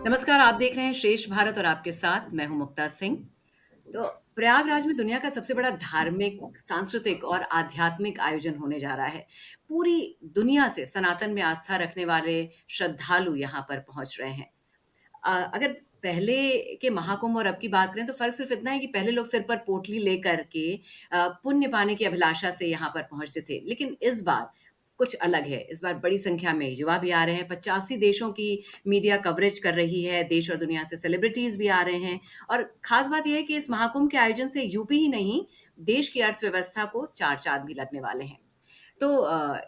नमस्कार, आप देख रहे हैं श्रेष्ठ भारत और आपके साथ मैं हूँ मुक्ता सिंह। तो प्रयागराज में दुनिया का सबसे बड़ा धार्मिक, सांस्कृतिक और आध्यात्मिक आयोजन होने जा रहा है। पूरी दुनिया से सनातन में आस्था रखने वाले श्रद्धालु यहाँ पर पहुँच रहे हैं। अगर पहले के महाकुंभ और अब की बात करें तो फ़र्क सिर्फ़ इतना है कि पहले लोग सिर पर पोटली लेकर के पुण्य पाने की अभिलाषा से यहाँ पर पहुँचते थे। लेकिन इस बार कुछ अलग है। इस बार बड़ी संख्या में युवा भी आ रहे हैं, 85 देशों की मीडिया कवरेज कर रही है, देश और दुनिया से सेलिब्रिटीज़ भी आ रहे हैं और ख़ास बात ये है कि इस महाकुंभ के आयोजन से यूपी ही नहीं, देश की अर्थव्यवस्था को 4 चाँद भी लगने वाले हैं। तो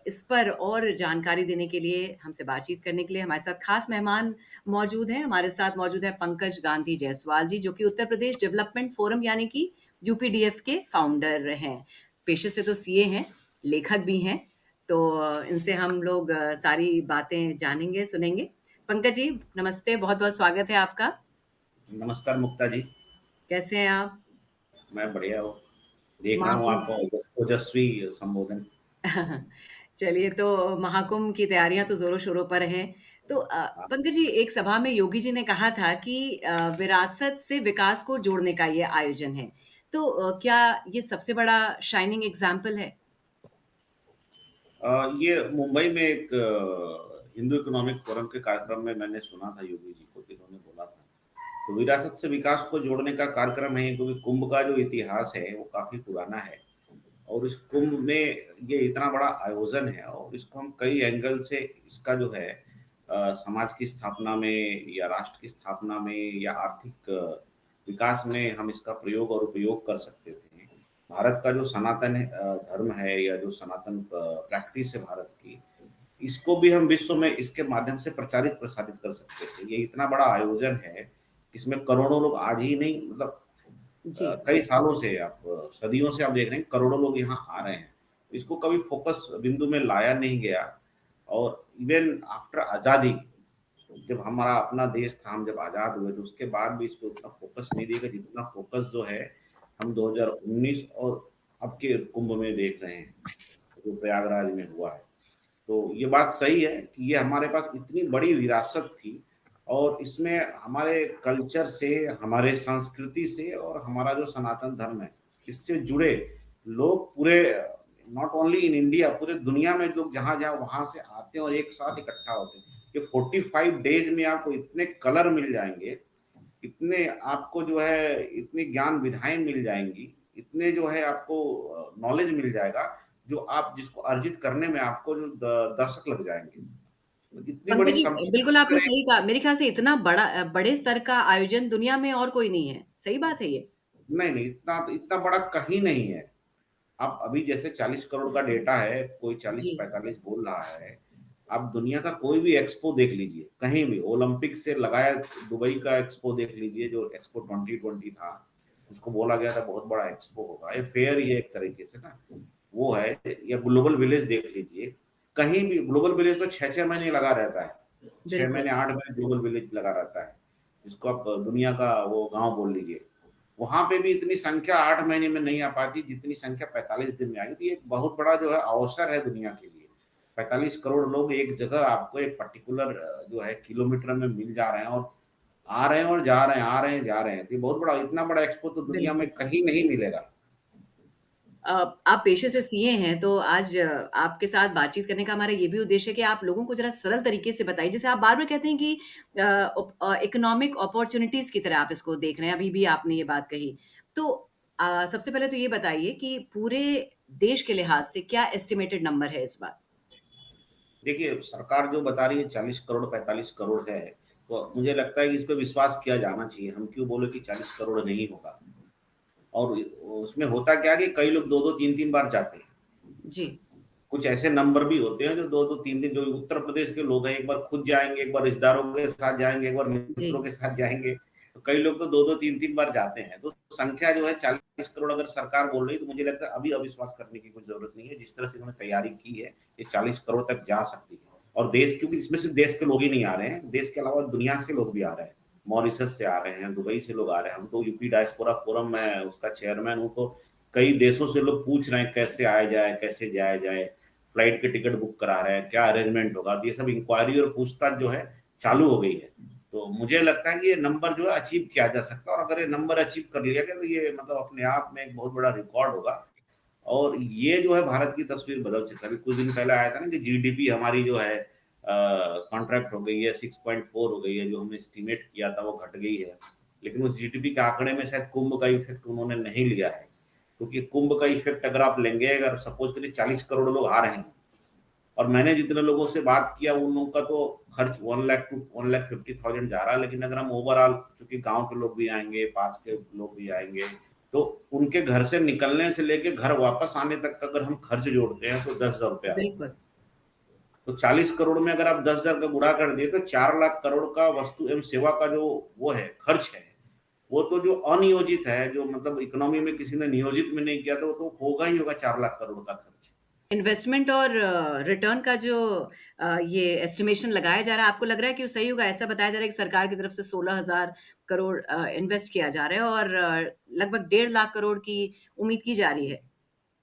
इस पर और जानकारी देने के लिए, हमसे बातचीत करने के लिए हमारे साथ खास मेहमान मौजूद हैं। हमारे साथ मौजूद है पंकज गांधी जायसवाल जी, जो कि उत्तर प्रदेश डेवलपमेंट फोरम यानी कि यूपीडीएफ के फाउंडर हैं। पेशे से तो सीए हैं, लेखक भी हैं। तो इनसे हम लोग सारी बातें जानेंगे, सुनेंगे। पंकज जी, नमस्ते, बहुत-बहुत स्वागत है आपका। नमस्कार मुक्ता जी। कैसे हैं आप? मैं बढ़िया हूँ। देख रहा हूँ महाकुंभ आपका ओजस्वी संबोधन। चलिए तो महाकुंभ की तैयारियां तो जोरों-शोरों पर हैं। तो हाँ, पंकज जी एक सभा में योगी जी ने कहा था कि विरासत से विकास को जोड़ने का ये आयोजन है। तो क्या ये सबसे बड़ा शाइनिंग एग्ज़ाम्पल है? ये मुंबई में एक हिंदू इकोनॉमिक फोरम के कार्यक्रम में मैंने सुना था योगी जी को कि इन्होंने बोला था। तो विरासत से विकास को जोड़ने का कार्यक्रम है क्योंकि कुंभ का जो इतिहास है वो काफ़ी पुराना है और इस कुंभ में ये इतना बड़ा आयोजन है और इसको हम कई एंगल से इसका जो है समाज की स्थापना में या राष्ट्र की स्थापना में या आर्थिक विकास में हम इसका प्रयोग और उपयोग कर सकते थे। भारत का जो सनातन धर्म है या जो सनातन प्रैक्टिस है भारत की, इसको भी हम विश्व में इसके माध्यम से प्रचारित प्रसारित कर सकते थे। ये इतना बड़ा आयोजन है, इसमें करोड़ों लोग आज ही नहीं मतलब जी। कई सालों से आप सदियों से आप देख रहे हैं करोड़ों लोग यहाँ आ रहे हैं। इसको कभी फ़ोकस बिंदु में लाया नहीं गया और इवन आफ्टर आज़ादी जब हमारा अपना देश था, हम जब आज़ाद हुए तो उसके बाद भी इस पे उतना फ़ोकस नहीं दिया गया जितना फ़ोकस जो है हम 2019 और अब के कुंभ में देख रहे हैं, जो प्रयागराज में हुआ है। तो ये बात सही है कि ये हमारे पास इतनी बड़ी विरासत थी और इसमें हमारे कल्चर से, हमारे संस्कृति से और हमारा जो सनातन धर्म है, इससे जुड़े लोग पूरे नॉट ओनली इन इंडिया पूरे दुनिया में लोग जहाँ-जहाँ वहाँ से आते हैं और एक साथ इकट्ठा होते हैं। ये 45 डेज़ में आपको इतने कलर मिल जाएँगे, इतने आपको जो है इतनी ज्ञान विधाएँ मिल जाएँगी, इतने जो है आपको नॉलेज मिल जाएगा जो आप जिसको अर्जित करने में आपको जो दशक लग जाएँगे। तो इतनी बड़ी पंकज जी संपत्ति बिल्कुल आपने अगर एक सही कहा। मेरे ख्याल से इतना बड़ा बड़े स्तर का आयोजन दुनिया में और कोई नहीं है। सही बात है ये? नहीं, नहीं इतना इतना बड़ा कहीं नहीं है। आप अभी जैसे 40 करोड़ का डेटा है, कोई जी। 40-45 बोल रहा है। आप दुनिया का कोई भी एक्सपो देख लीजिए, कहीं भी ओलंपिक से लगाया दुबई का एक्सपो देख लीजिए जो एक्सपो 2020 था, जिसको बोला गया था बहुत बड़ा एक्सपो होगा। ये फेयर ही है एक तरीके से ना, वो है या ग्लोबल विलेज देख लीजिए। कहीं भी ग्लोबल विलेज तो 6-6 महीने लगा रहता है। 6 बिल्कुल। महीने, 8 महीने ग्लोबल विलेज लगा रहता है, जिसको आप दुनिया का वो गाँव बोल लीजिए। वहाँ पे भी इतनी संख्या 8 महीने में नहीं आ पाती जितनी संख्या 45 दिन में आएगी। तो ये एक बहुत बड़ा जो है अवसर है दुनिया के लिए। 45 करोड़ लोग एक जगह आपको एक पर्टिकुलर जो है किलोमीटर में मिल जा रहे हैं और आ रहे हैं और जा रहे हैं, आ रहे हैं, जा रहे हैं। तो ये बहुत बड़ा इतना बड़ा एक्सपो तो दुनिया में बिल्कुल। कहीं नहीं मिलेगा। आप पेशे से सीए हैं, तो आज आपके साथ बातचीत करने का हमारा ये भी उद्देश्य है कि आप लोगों को ज़रा सरल तरीके से बताइए। जैसे आप बार-बार कहते हैं कि इकोनॉमिक अपॉर्च्युनिटीज़ की तरह आप इसको देख रहे हैं, अभी भी आपने ये बात कही। तो सबसे पहले तो ये बताइए कि पूरे देश के लिहाज से क्या एस्टिमेटेड नंबर है इस बार? देखिए, सरकार जो बता रही है 40 करोड़, 45 करोड़ है, तो मुझे लगता है कि इस पे विश्वास किया जाना चाहिए। हम क्यों बोले कि 40 करोड़ नहीं होगा और उसमें होता क्या है कि कई लोग 2-2 3-3 बार जाते हैं। जी, कुछ ऐसे नंबर भी होते हैं जो 2-2 3 दिन जो उत्तर प्रदेश के लोग हैं, एक बार खुद जाएँगे, एक बार रिश्तेदारों के साथ जाएँगे, एक बार जी। मित्रों के साथ जाएँगे। तो कई लोग तो 2-2 3-3 बार जाते हैं। तो संख्या जो है 40 करोड़ अगर सरकार बोल रही है तो मुझे लगता है अभी अविश्वास करने की कोई ज़रूरत नहीं है। जिस तरह से इन्होंने तैयारी की है, ये 40 करोड़ तक जा सकती है। और देश क्योंकि इसमें सिर्फ़ देश के लोग ही नहीं आ रहे हैं, देश के अलावा दुनिया से लोग भी आ रहे हैं। मॉरिशस से आ रहे हैं, दुबई से लोग आ रहे हैं। हम तो यूपी डायस्पोरा फोरम मैं उसका चेयरमैन हूँ, तो कई देशों से लोग पूछ रहे हैं कैसे आया जाए, कैसे जाया जाए? फ्लाइट के टिकट बुक करा रहे हैं, क्या अरेंजमेंट होगा? तो ये सब इंक्वायरी और पूछताछ जो है चालू हो गई है। तो मुझे लगता है कि ये नंबर जो है अचीव किया जा सकता है, और अगर ये नंबर अचीव कर लिया गया तो ये मतलब अपने आप में एक बहुत बड़ा रिकॉर्ड होगा, और ये जो है भारत की तस्वीर बदल सकता है। अभी कुछ दिन पहले आया था ना कि जीडीपी हमारी जो है कॉन्ट्रैक्ट हो गई है, 6.4 हो गई है, जो हमने एस्टिमेट किया था वो घट गई है। लेकिन उस जीडीपी के आंकड़े में शायद कुंभ का इफेक्ट उन्होंने नहीं लिया है, क्योंकि कुंभ का इफेक्ट अगर आप लेंगे, अगर सपोज करिए 40 करोड़ लोग आ रहे हैं, और मैंने जितने लोगों से बात किया उन लोगों का तो खर्च 1 लाख टू 1,50,000 जा रहा है। लेकिन अगर हम ओवरऑल, चूंकि गांव के लोग भी आएंगे, पास के लोग भी आएंगे, तो उनके घर से निकलने से लेके घर वापस आने तक का अगर हम खर्च जोड़ते हैं तो 10,000 रुपये आता है। बिल्कुल। तो 40 करोड़ में अगर आप 10,000 का गुणा कर दिए तो 4 लाख करोड़ का वस्तु एवं सेवा का जो वो है खर्च है, वो तो जो अनियोजित है, जो मतलब इकोनॉमी में किसी ने नियोजित में नहीं किया, तो वो तो होगा ही होगा 4 लाख करोड़ का खर्च। इन्वेस्टमेंट और रिटर्न का जो ये एस्टिमेशन लगाया जा रहा है, आपको लग रहा है कि वो सही होगा? ऐसा बताया जा रहा है कि सरकार की तरफ से 16,000 करोड़ इन्वेस्ट किया जा रहा है और लगभग 1.5 लाख करोड़ की उम्मीद की जा रही है,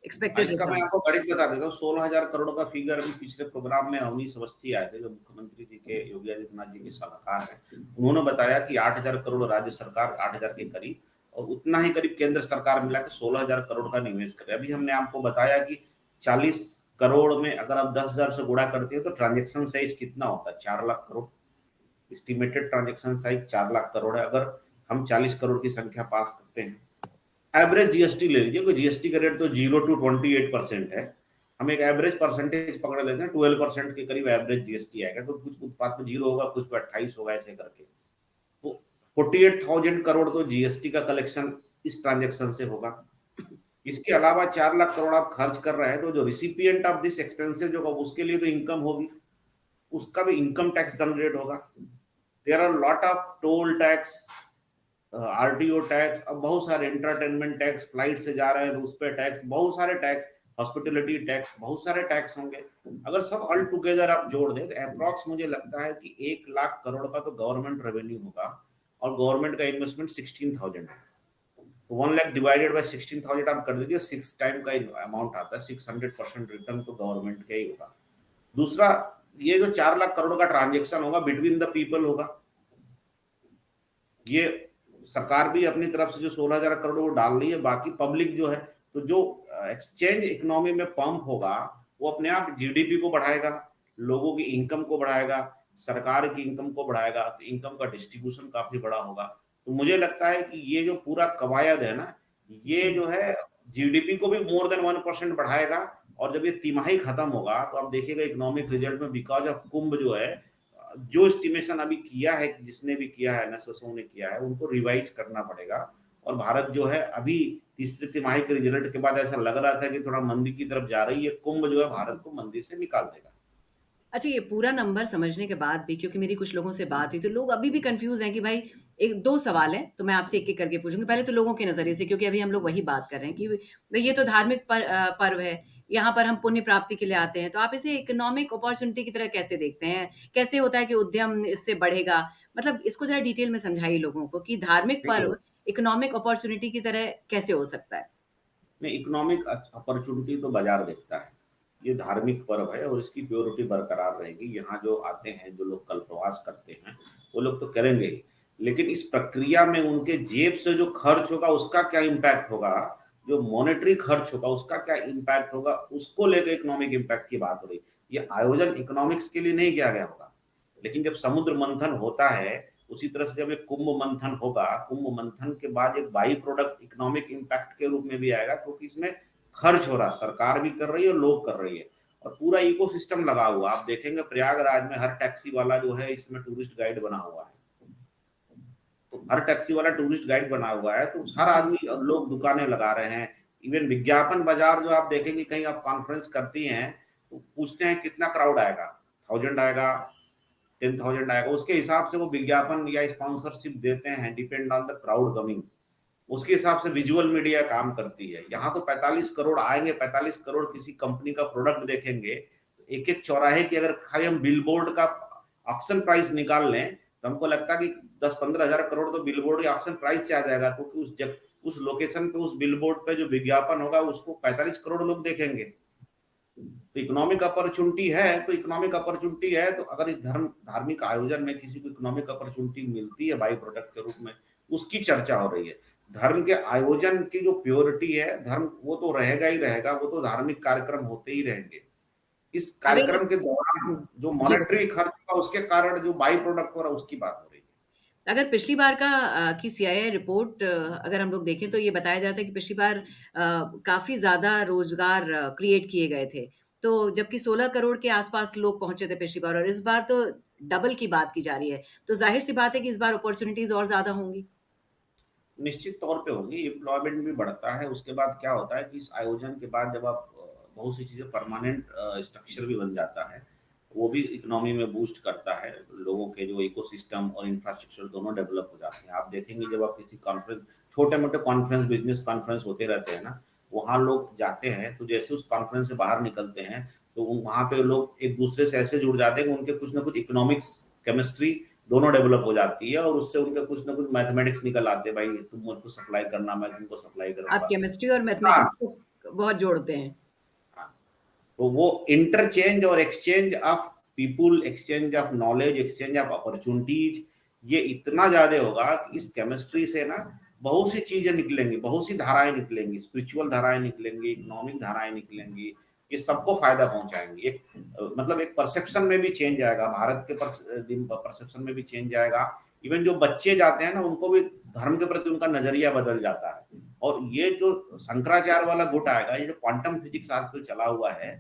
एक्सपेक्टेड इसका मैं रिटर्न। आपको गणित बता देता हूँ। 16,000 करोड़ का फिगर अभी पिछले प्रोग्राम में अवनीश अवस्थी आए थे, जो मुख्यमंत्री जी के योगी आदित्यनाथ जी के सलाहकार हैं। उन्होंने बताया कि 8,000 करोड़ राज्य सरकार, 8,000 के करीब, और उतना ही करीब केंद्र सरकार मिला के 16,000 करोड़ का निवेश करे। अभी हमने आपको बताया कि 40 करोड़ में अगर आप 10,000 से गुणा करते हैं तो ट्रांजेक्शन साइज कितना होता है? 4 lakh crore. Estimated transaction size 4 lakh crore है। अगर हम 40 करोड़ की संख्या पास करते हैं, एवरेज जीएसटी ले लीजिए, कोई जीएसटी का रेट तो 0 to 28% है। हम एक एवरेज परसेंटेज पकड़ लेते हैं, 12% के करीब एवरेज जीएसटी आएगा। तो कुछ उत्पाद पे 0 होगा, कुछ पे 28 होगा, ऐसे करके। तो 48,000 करोड़ तो जीएसटी का कलेक्शन इस ट्रांजेक्शन से होगा। इसके अलावा 4 लाख करोड़ आप खर्च कर रहे हैं, तो जो रिसिपियंट ऑफ दिस एक्सपेंसिव जो होगा उसके लिए तो इनकम होगी, उसका भी इनकम टैक्स जनरेट होगा। There are lot of toll tax, RTO tax, अब बहुत सारे एंटरटेनमेंट टैक्स, फ्लाइट से जा रहे हैं तो उस पर टैक्स, बहुत सारे टैक्स, हॉस्पिटलिटी टैक्स, बहुत सारे टैक्स होंगे। अगर सब ऑल टुगेदर आप जोड़ दें तो अप्रॉक्स मुझे लगता है कि 1 लाख करोड़ का तो गवर्नमेंट रेवेन्यू होगा, और गवर्नमेंट का इन्वेस्टमेंट 16,000 है। तो 1 लाख डिवाइडेड बाय 16,000 आप कर दीजिए, 6 टाइम का अमाउंट आता है। 600% रिटर्न तो गवर्नमेंट का ही होगा। दूसरा, ये जो 4 लाख करोड़ का ट्रांजेक्शन होगा बिटवीन द पीपल होगा। ये सरकार भी अपनी तरफ से जो 16,000 करोड़ वो डाल रही है, बाकी पब्लिक जो है, तो जो एक्सचेंज इकोनॉमी में पंप होगा वो अपने आप जीडीपी को बढ़ाएगा, लोगों की इनकम को बढ़ाएगा, सरकार की इनकम को बढ़ाएगा, तो इनकम का डिस्ट्रीब्यूशन काफी बड़ा होगा। तो मुझे लगता है कि ये जो पूरा कवायद है ना, ये जी। जो है जीडीपी को भी मोर देन 1% बढ़ाएगा। और जब ये तिमाही खत्म होगा तो आप देखिएगा इकोनॉमिक रिजल्ट में, बिकॉज ऑफ कुंभ जो है, जो एस्टिमेशन अभी किया है, जिसने भी किया है, एनएसएसओ ने किया है, उनको रिवाइज करना पड़ेगा। और भारत जो है अभी तीसरी तिमाही के रिजल्ट के बाद ऐसा लग रहा था कि थोड़ा मंदी की तरफ जा रही है, कुंभ जो है भारत को मंदी से निकाल देगा। अच्छा, ये पूरा नंबर समझने के बाद भी, क्योंकि मेरी कुछ लोगों से बात हुई, तो लोग अभी भी कन्फ्यूज़ हैं कि भाई, 1-2 सवाल हैं, तो मैं आपसे एक-एक करके पूछूँगी। पहले तो लोगों के नज़रिए से, क्योंकि अभी हम लोग वही बात कर रहे हैं कि भई ये तो धार्मिक पर्व है, यहाँ पर हम पुण्य प्राप्ति के लिए आते हैं, तो आप इसे इकोनॉमिक अपॉर्च्युनिटी की तरह कैसे देखते हैं? कैसे होता है कि उद्यम इससे बढ़ेगा? मतलब इसको ज़रा डिटेल में समझाइए लोगों को कि धार्मिक देखिए, पर्व इकोनॉमिक अपॉर्च्युनिटी की तरह कैसे हो सकता है? नहीं, इकोनॉमिक अपॉर्चुनिटी तो बाजार देखता है। ये धार्मिक पर्व है और इसकी प्योरिटी बरकरार रहेगी। यहाँ जो आते हैं, जो लोग कल्पवास करते हैं, वो लोग तो करेंगे ही। लेकिन इस प्रक्रिया में उनके जेब से जो खर्च होगा उसका क्या इम्पैक्ट होगा, जो मॉनेटरी खर्च होगा उसका क्या इम्पैक्ट होगा, उसको लेकर इकोनॉमिक इम्पैक्ट की बात हो रही। ये आयोजन इकोनॉमिक्स के लिए नहीं किया गया होगा। लेकिन जब समुद्र मंथन होता है, उसी तरह से जब एक कुंभ मंथन होगा, कुंभ मंथन के बाद एक बाई प्रोडक्ट इकोनॉमिक इम्पैक्ट के रूप में भी आएगा, क्योंकि इसमें खर्च हो रहा, सरकार भी कर रही है और लोग कर रही है, और पूरा इकोसिस्टम लगा हुआ। आप देखेंगे प्रयागराज में हर टैक्सी वाला जो है इसमें टूरिस्ट गाइड बना हुआ है। तो हर टैक्सी वाला टूरिस्ट गाइड बना हुआ है, तो हर जी। आदमी, लोग दुकानें लगा रहे हैं। इवन विज्ञापन बाजार जो आप देखेंगे, कहीं आप कॉन्फ्रेंस करती हैं तो पूछते हैं कितना क्राउड आएगा, 1000 आएगा, 10,000 आएगा, उसके हिसाब से वो विज्ञापन या स्पॉन्सरशिप देते हैं, depend on the crowd coming. उसके हिसाब से विजुअल मीडिया काम करती है। यहाँ तो 45 करोड़ आएंगे, 45 करोड़ किसी कंपनी का प्रोडक्ट देखेंगे, तो एक एक चौराहे की अगर खाली हम बिलबोर्ड का ऑक्शन प्राइस निकाल लें, तो हमको लगता है कि 10-15 हजार करोड़ तो बिलबोर्ड या ऑक्शन प्राइस से आ जाएगा, क्योंकि उस लोकेशन पे, उस बिलबोर्ड पे जो विज्ञापन होगा उसको 45 करोड़ लोग देखेंगे। तो इकोनॉमिक अपॉर्चुनिटी है, तो इकोनॉमिक अपॉर्चुनिटी है, तो अगर इस धार्मिक आयोजन में किसी को इकोनॉमिक अपॉर्चुनिटी मिलती है बाई प्रोडक्ट के रूप में, उसकी चर्चा हो रही है। धर्म के आयोजन की जो प्योरिटी है, धर्म वो तो रहेगा ही रहेगा, वो तो धार्मिक कार्यक्रम होते ही रहेंगे। इस अगर कार्यक्रम के दौरान हुँ, जो जी मॉनेटरी बताइए। खर्च हुआ उसके कारण जो बाई प्रोडक्ट हो रहा है उसकी बात हो रही है। अगर पिछली बार की सीआईआई रिपोर्ट अगर हम लोग देखें तो ये बताया जाता है कि पिछली बार काफ़ी ज़्यादा रोज़गार क्रिएट किए गए थे। तो जबकि 16 करोड़ के आस-पास लोग पहुँचे थे पिछली बार और इस बार तो डबल की बात की जा रही है। तो ज़ाहिर-सी बात है कि इस बार अपॉर्च्युनिटीज़ और ज़्यादा होंगी। निश्चित तौर पे होगी, एम्प्लॉयमेंट भी बढ़ता है। उसके बाद क्या होता है कि इस आयोजन के बाद जब आप बहुत सी चीज़ें परमानेंट स्ट्रक्चर भी बन जाता है, वो भी इकोनॉमी में बूस्ट करता है। लोगों के जो इकोसिस्टम और इंफ्रास्ट्रक्चर दोनों डेवलप हो जाते हैं। आप देखेंगे जब आप किसी कॉन्फ्रेंस, छोटे-मोटे कॉन्फ्रेंस, बिज़नेस कॉन्फ्रेंस होते रहते हैं ना, वहाँ लोग जाते हैं, तो जैसे उस कॉन्फ्रेंस से बाहर निकलते हैं, तो वहाँ पे लोग एक-दूसरे से ऐसे जुड़ जाते हैं कि उनके कुछ ना कुछ इकोनॉमिक्स, केमिस्ट्री दोनों डेवलप हो जाती है और उससे उनके कुछ ना कुछ मैथमेटिक्स निकल आते हैं, भाई तुम मुझको सप्लाई करना, मैं तुमको सप्लाई आप करूँगा। केमिस्ट्री और हाँ, मैथमेटिक्स को बहुत जोड़ते हैं। हाँ। तो वो इंटरचेंज और exchange of people, exchange of knowledge, exchange of opportunities, ये इतना ज्यादा होगा कि इस केमिस्ट्री से ना बहुत सी चीजें निकलेंगी, बहुत सी धाराएं निकलेंगी, स्पिरिचुअल धाराएं निकलेंगी, इकोनॉमिक धाराएं निकलेंगी। ये सबको फायदा पहुंचाएंगी। एक मतलब एक परसेप्शन में भी चेंज आएगा, भारत के परसेप्शन में भी चेंज आएगा। इवन जो बच्चे जाते हैं ना, उनको भी धर्म के प्रति उनका नजरिया बदल जाता है। और ये जो शंकराचार्य वाला गुट आएगा, ये जो क्वांटम फिजिक्स आजकल चला हुआ है,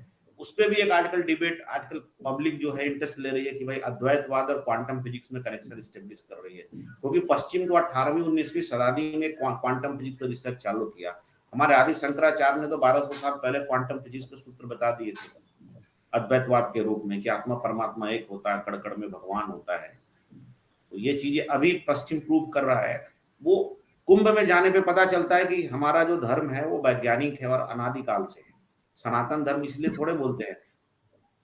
उस पे भी एक आजकल डिबेट, आजकल पब्लिक जो है इंटरेस्ट ले रही है कि भाई अद्वैतवाद और क्वांटम फिजिक्स में कनेक्शन स्टेब्लिश कर रही है, क्योंकि पश्चिम तो 18वीं 19वीं शताब्दी में क्वांटम फिजिक्स पर रिसर्च चालू किया। हमारे आदि शंकराचार्य ने तो 1200 साल पहले क्वांटम फिजिक्स के सूत्र बता दिए थे अद्वैतवाद के रूप में, कि आत्मा परमात्मा एक होता है, कण कण में भगवान होता है। तो ये चीजें अभी पश्चिम प्रूव कर रहा है। वो कुंभ में जाने पे पता चलता है कि हमारा जो धर्म है वो वैज्ञानिक है और अनादिकाल से है। सनातन धर्म इसलिए थोड़े बोलते हैं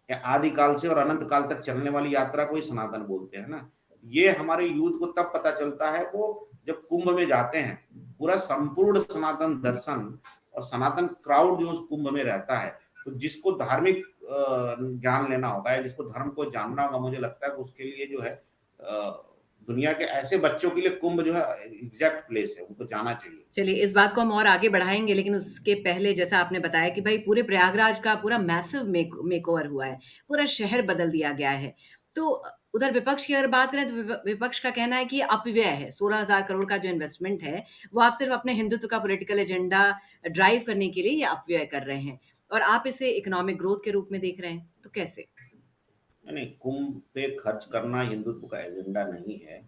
कि आदिकाल से और अनंत काल तक चलने वाली यात्रा को ही सनातन बोलते हैं ना। ये हमारे यूथ को तब पता चलता है वो जब कुंभ में जाते हैं। पूरा संपूर्ण सनातन दर्शन और सनातन क्राउड जो उस कुंभ में रहता है, तो जिसको धार्मिक ज्ञान लेना होगा या जिसको धर्म को जानना होगा, मुझे लगता है कि उसके लिए जो है दुनिया के ऐसे बच्चों के लिए कुंभ जो है एग्जैक्ट प्लेस है, उनको जाना चाहिए। चलिए, इस बात को हम और आगे बढ़ाएँगे, लेकिन उसके पहले जैसा आपने बताया कि भई पूरे प्रयागराज का पूरा मैसिव मेकओवर हुआ है, पूरा शहर बदल दिया गया है। तो उधर विपक्ष की अगर बात करें तो विपक्ष का कहना है कि ये अपव्यय है, 16,000 करोड़ का जो इन्वेस्टमेंट है, वो आप सिर्फ़ अपने हिंदुत्व का पॉलिटिकल एजेंडा ड्राइव करने के लिए ये अपव्यय कर रहे हैं और आप इसे इकोनॉमिक ग्रोथ के रूप में देख रहे हैं, तो कैसे? नहीं नहीं, कुंभ पे खर्च करना हिंदुत्व का एजेंडा नहीं है।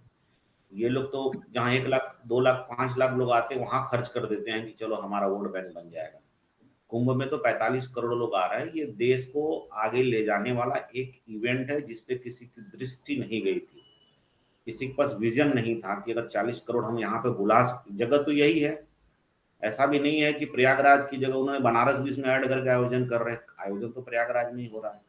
ये लोग तो जहाँ 1 लाख 2 लाख 5 लाख लोग आते हैं वहां खर्च कर देते हैं कि चलो हमारा वोट बैंक बन जाएगा। कुंभ में तो 45 करोड़ लोग आ रहे हैं। ये देश को आगे ले जाने वाला एक इवेंट है जिसपे किसी की दृष्टि नहीं गई थी, किसी के पास विजन नहीं था कि अगर 40 करोड़ हम यहाँ पे बुला सकते। जगह तो यही है, ऐसा भी नहीं है कि प्रयागराज की जगह उन्होंने बनारस भी इसमें ऐड करके आयोजन कर रहे हैं। आयोजन तो प्रयागराज में ही हो रहा है।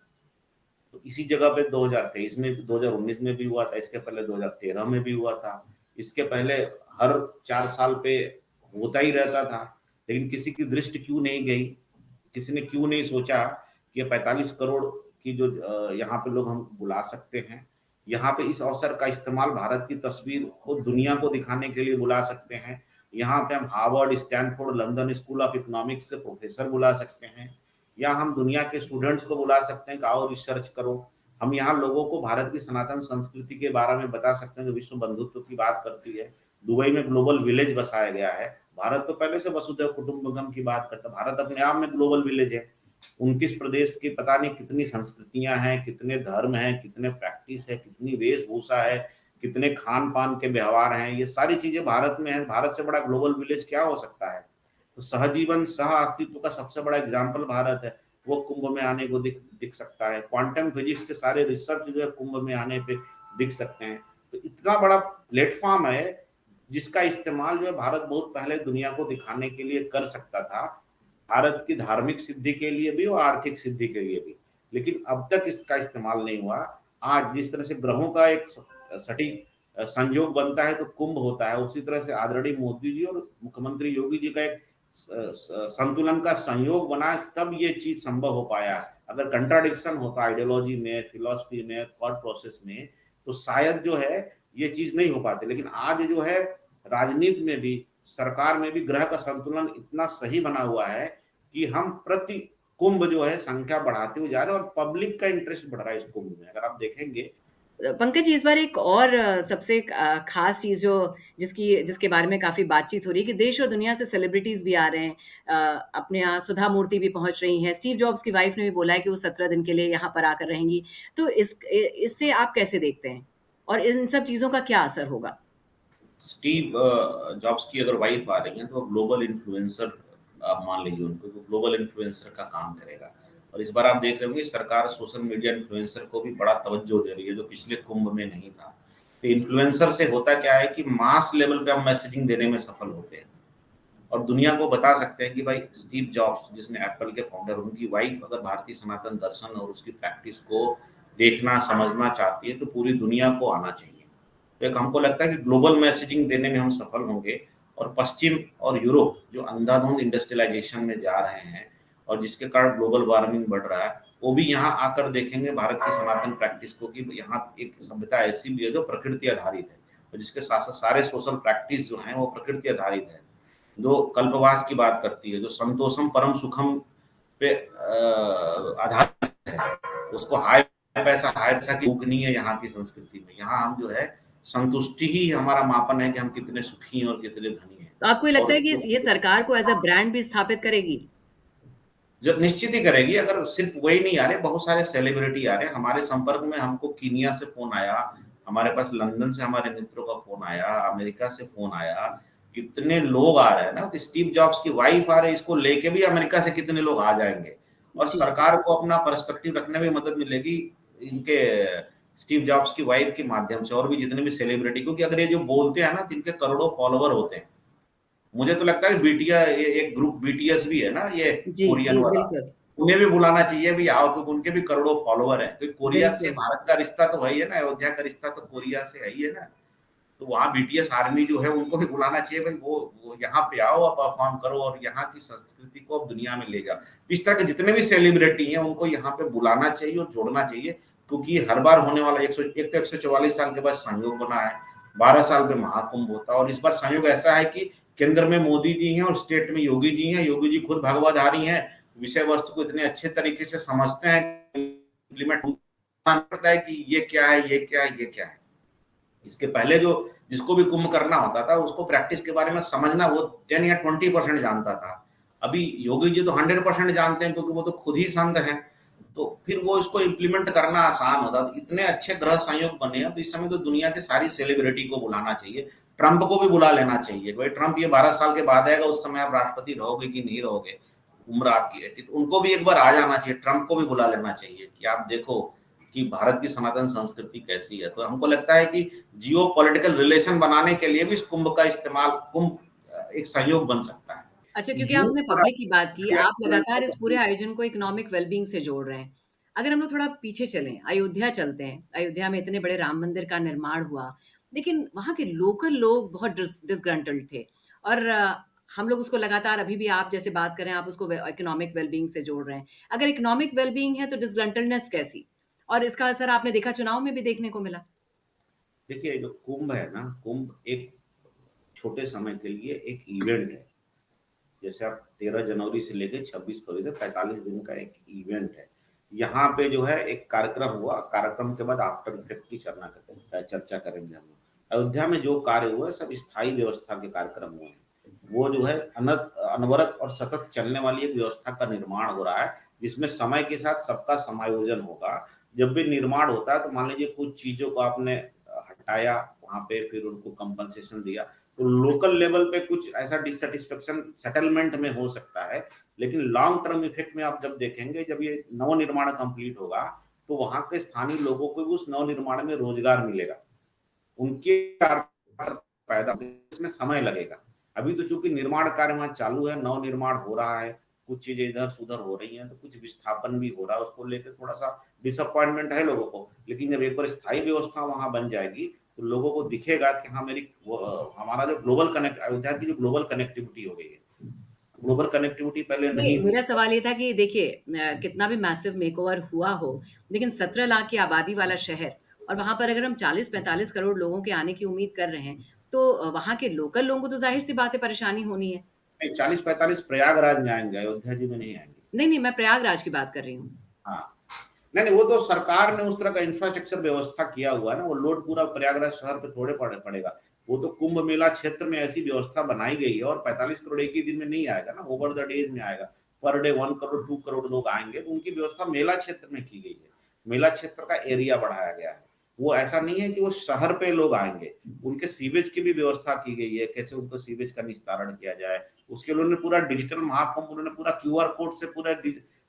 तो इसी जगह पे 2023 में, 2019 में भी हुआ था, इसके पहले 2013 में भी हुआ था, इसके पहले हर 4 साल पे होता ही रहता था। लेकिन किसी की दृष्टि क्यों नहीं गई, किसी ने क्यों नहीं सोचा कि 45 करोड़ की जो यहाँ पे लोग हम बुला सकते हैं, यहाँ पे इस अवसर का इस्तेमाल भारत की तस्वीर को दुनिया को दिखाने के लिए बुला सकते हैं। यहाँ पे हम Harvard, Stanford, London school of economics से प्रोफेसर बुला सकते हैं, या हम दुनिया के स्टूडेंट्स को बुला सकते हैं कि आओ रिसर्च करो। हम यहाँ लोगों को भारत की सनातन संस्कृति के बारे में बता सकते हैं जो विश्व बंधुत्व की बात करती है। दुबई में ग्लोबल विलेज बसाया गया है। भारत तो पहले से वसुधैव कुटुंबकम की बात करता है। भारत अपने आप में ग्लोबल विलेज है। 29 प्रदेश की पता नहीं कितनी संस्कृतियां हैं, कितने धर्म हैं, कितने प्रैक्टिस है, कितनी वेशभूषा है, कितने खान पान के व्यवहार हैं, ये सारी चीजें भारत में है। भारत से बड़ा ग्लोबल विलेज क्या हो सकता है। तो सहजीवन, सह अस्तित्व का सबसे बड़ा एग्जाम्पल भारत है। वो कुंभ में आने को दिख सकता है। क्वांटम फिजिक्स के सारे रिसर्च जो है कुंभ में आने पे दिख सकते हैं। तो इतना बड़ा प्लेटफॉर्म है जिसका इस्तेमाल जो है भारत बहुत पहले दुनिया को दिखाने के लिए कर सकता था, भारत की धार्मिक सिद्धि के लिए भी और आर्थिक सिद्धि के लिए भी। लेकिन अब तक इसका इस्तेमाल नहीं हुआ। आज जिस तरह से ग्रहों का एक सटीक संयोग बनता है तो कुंभ होता है, उसी तरह से आदरणीय मोदी जी और मुख्यमंत्री योगी जी का एक संतुलन का संयोग बना, तब ये चीज संभव हो पाया। अगर कंट्राडिक्शन होता आइडियोलॉजी में, फिलॉसफी में, थॉट प्रोसेस में, तो शायद जो है ये चीज नहीं हो पाती। लेकिन आज जो है राजनीति में भी, सरकार में भी ग्रह का संतुलन इतना सही बना हुआ है कि हम प्रति कुंभ जो है संख्या बढ़ाते हुए जा रहे हैं, और पब्लिक का इंटरेस्ट बढ़ रहा है इस कुंभ में। अगर आप देखेंगे, पंकज जी, इस बार एक और सबसे खास चीज़ जो जिसके बारे में काफ़ी बातचीत हो रही है कि देश और दुनिया से सेलिब्रिटीज़ भी आ रहे हैं। अपने यहाँ सुधा मूर्ति भी पहुँच रही हैं। स्टीव जॉब्स की वाइफ ने भी बोला है कि वो 17 दिन के लिए यहाँ पर आकर रहेंगी। तो इससे आप कैसे देखते हैं? और इन सब चीज़ों का क्या असर होगा? स्टीव जॉब्स की अगर वाइफ आ रही है तो ग्लोबल इन्फ्लुएंसर, आप मान लीजिए उनको, तो ग्लोबल इन्फ्लुएंसर का काम करेगा। और इस बार आप देख रहे होंगे सरकार सोशल मीडिया इन्फ्लुएंसर को भी बड़ा तवज्जो दे रही है, जो पिछले कुंभ में नहीं था। तो इन्फ्लुएंसर से होता क्या है कि मास लेवल पे हम मैसेजिंग देने में सफल होते हैं, और दुनिया को बता सकते हैं कि भाई स्टीव जॉब्स, जिसने एप्पल के फाउंडर, उनकी वाइफ अगर भारतीय सनातन दर्शन और उसकी प्रैक्टिस को देखना समझना चाहती है तो पूरी दुनिया को आना चाहिए। तो एक हमको लगता है कि ग्लोबल मैसेजिंग देने में हम सफल होंगे, और पश्चिम और यूरोप जो अंधाधुंध इंडस्ट्रियलाइजेशन में जा रहे हैं और जिसके कारण ग्लोबल वार्मिंग बढ़ रहा है, वो भी यहाँ आकर देखेंगे भारत की सनातन प्रैक्टिस को कि यहाँ एक सभ्यता ऐसी भी है जो प्रकृति आधारित है, और जिसके साथ साथ सारे सोशल प्रैक्टिस जो हैं वो प्रकृति आधारित है, जो कल्पवास की बात करती है, जो संतोषम परम सुखम पे आधारित है। उसको हाय पैसा की भूख नहीं है यहाँ की संस्कृति में। यहाँ हम जो है संतुष्टि ही हमारा मापन है कि हम कितने सुखी हैं और कितने धनी हैं। तो आपको ये लगता और है कि ये सरकार को एज़ अ ब्रांड भी स्थापित करेगी? जो निश्चित ही करेगी, अगर सिर्फ वही नहीं आ रहे, बहुत सारे सेलिब्रिटी आ रहे हैं हमारे संपर्क में। हमको कीनिया से फोन आया, हमारे पास लंदन से हमारे मित्रों का फोन आया, अमेरिका से फोन आया, इतने लोग आ रहे हैं ना। तो स्टीव जॉब्स की वाइफ आ रही है, इसको लेके भी अमेरिका से कितने लोग आ जाएंगे, और जी। सरकार को अपना पर्सपेक्टिव रखने में मदद मिलेगी इनके स्टीव जॉब्स की वाइफ के माध्यम से, और भी जितने भी सेलिब्रिटी। क्योंकि अगर ये जो बोलते हैं ना, जिनके करोड़ों फॉलोवर होते हैं, मुझे तो लगता है बीटीएस, ये एक ग्रुप बीटीएस भी है ना, ये जी, कोरियन जी, वाला, बिल्कुल। उन्हें भी बुलाना चाहिए भी आओ, क्योंकि उनके भी करोड़ों फॉलोवर हैं। तो कोरिया से बिल्कुल। भारत का रिश्ता तो है ही है ना, अयोध्या का रिश्ता तो कोरिया से है ही है ना। तो वहाँ बीटीएस आर्मी जो है उनको भी बुलाना चाहिए भाई, वो यहाँ पे आओ, आप परफॉर्म करो और यहाँ की संस्कृति को अब दुनिया में ले जाओ। इस तरह के जितने भी सेलिब्रिटी हैं उनको यहाँ पे बुलाना चाहिए और जोड़ना चाहिए, क्योंकि हर बार होने वाला 144 साल के बाद संयोग बना है, 12 साल पे महाकुंभ होता है। और इस बार संयोग ऐसा है कि केंद्र में मोदी जी हैं और स्टेट में योगी जी हैं। योगी जी खुद भगवाधारी हैं, विषय वस्तु को इतने अच्छे तरीके से समझते हैं, इम्प्लीमेंट पड़ता है कि ये क्या है, ये क्या है, ये क्या है। इसके पहले जो जिसको भी कुंभ करना होता था उसको प्रैक्टिस के बारे में समझना, वो 10 या 20% जानता था। अभी योगी जी तो 100% जानते हैं, क्योंकि वो तो खुद ही संत हैं। तो फिर वो इसको इम्प्लीमेंट करना आसान होता। तो इतने अच्छे ग्रह संयोग बने हैं, तो इस समय तो दुनिया के सारी सेलिब्रिटी को बुलाना चाहिए। ट्रंप को भी बुला लेना चाहिए, भाई ट्रंप ये 12 साल के बाद आएगा, उस समय आप राष्ट्रपति रहोगे कि नहीं रहोगे, उम्र आपकी है, तो उनको भी एक बार आ जाना चाहिए। ट्रंप को भी बुला लेना चाहिए कि आप देखो कि भारत की सनातन संस्कृति कैसी है। तो हमको लगता है कि जियो पॉलिटिकल रिलेशन बनाने के लिए भी इस कुंभ का इस्तेमाल, कुंभ एक सहयोग बन सकता है। अच्छा, क्योंकि यूं आपने थोड़ा पब्लिक की बात की, आप लगातार इस पूरे आयोजन को इकोनॉमिक वेलबीइंग से जोड़ रहे हैं। अगर हम लोग थोड़ा पीछे चलें, अयोध्या चलते हैं। अयोध्या में इतने बड़े राम मंदिर का निर्माण हुआ, लेकिन वहाँ के लोकल लोग बहुत डिसग्रंटल्ड थे और हम लोग उसको लगातार अभी भी आप जैसे बात कर रहे हैं, आप उसको इकोनॉमिक वेलबीइंग से जोड़ रहे हैं। अगर इकोनॉमिक वेलबीइंग है, तो डिसग्रंटल्डनेस कैसी? और इसका असर आपने देखा चुनाव में भी देखने को मिला। देखिए, जो कुंभ है ना, कुंभ एक छोटे समय के लिए एक इवेंट है। जैसे आप 13 जनवरी से लेकर 26 फरवरी तक 45 दिन का एक इवेंट है। यहाँ पे जो है एक कार्यक्रम हुआ, कार्यक्रम के बाद आफ्टर इफेक्ट की चर्चा करेंगे हम लोग। अयोध्या में जो कार्य हुआ सब स्थायी व्यवस्था के कार्यक्रम हुए हैं। वो जो है अनवरत और सतत चलने वाली एक व्यवस्था का निर्माण हो रहा है, जिसमें समय के साथ सबका समायोजन होगा। जब भी निर्माण होता है तो मान लीजिए कुछ चीजों को आपने हटाया वहां पे, फिर उनको कंपनसेशन दिया, तो लोकल लेवल पे कुछ ऐसा डिससेटिस्फेक्शन सेटलमेंट में हो सकता है। लेकिन लॉन्ग टर्म इफेक्ट में आप जब देखेंगे, जब ये नवनिर्माण कंप्लीट होगा, तो वहां के स्थानीय लोगों को भी उस नवनिर्माण में रोजगार मिलेगा, उनके पैदा, इसमें समय लगेगा। अभी तो चूंकि निर्माण कार्य वहां चालू है, नव निर्माण हो रहा है, कुछ चीजें इधर सुधर हो रही हैं, तो कुछ विस्थापन भी हो रहा है, उसको लेकर थोड़ा सा डिसअपॉइंटमेंट है लोगों को। लेकिन जब एक बार स्थायी व्यवस्था वहां बन जाएगी तो लोगों को दिखेगा कि हाँ, मेरी हमारा जो ग्लोबल कनेक्ट, अयोध्या की जो ग्लोबल कनेक्टिविटी हो गई है, ग्लोबल कनेक्टिविटी पहले नहीं, नहीं थी। मेरा सवाल ये था कि देखिए कितना भी मैसिव मेकओवर हुआ हो, लेकिन 17 लाख की आबादी वाला शहर और वहाँ पर अगर हम 40-45 करोड़ लोगों के आने की उम्मीद कर रहे हैं, तो वहाँ के लोकल लोगों को तो ज़ाहिर-सी बात है परेशानी होनी है। नहीं, 40-45 प्रयागराज में आएँगे, अयोध्या जी में नहीं आएँगे। नहीं, नहीं, मैं प्रयागराज की बात कर रही हूँ। हाँ। नहीं, नहीं, वो तो सरकार ने उस तरह का इंफ्रास्ट्रक्चर व्यवस्था किया हुआ है ना, वो लोड पूरा प्रयागराज शहर पे थोड़े पड़ेगा। वो तो कुंभ मेला क्षेत्र में ऐसी व्यवस्था बनाई गई है और 45 करोड़ एक ही दिन में नहीं आएगा ना, ओवर द डेज में आएगा। पर डे 1 करोड़, 2 करोड़ लोग आएँगे, तो उनकी व्यवस्था मेला क्षेत्र में की गई है। मेला क्षेत्र का एरिया बढ़ाया गया है। वो ऐसा नहीं है कि वो शहर पे लोग आएँगे, उनके सीवेज की भी व्यवस्था की गई है, कैसे उनको सीवेज का निस्तारण किया जाए। उसके लिए उन्होंने पूरा डिजिटल महाकुंभ, उन्होंने पूरा क्यूआर कोड से पूरा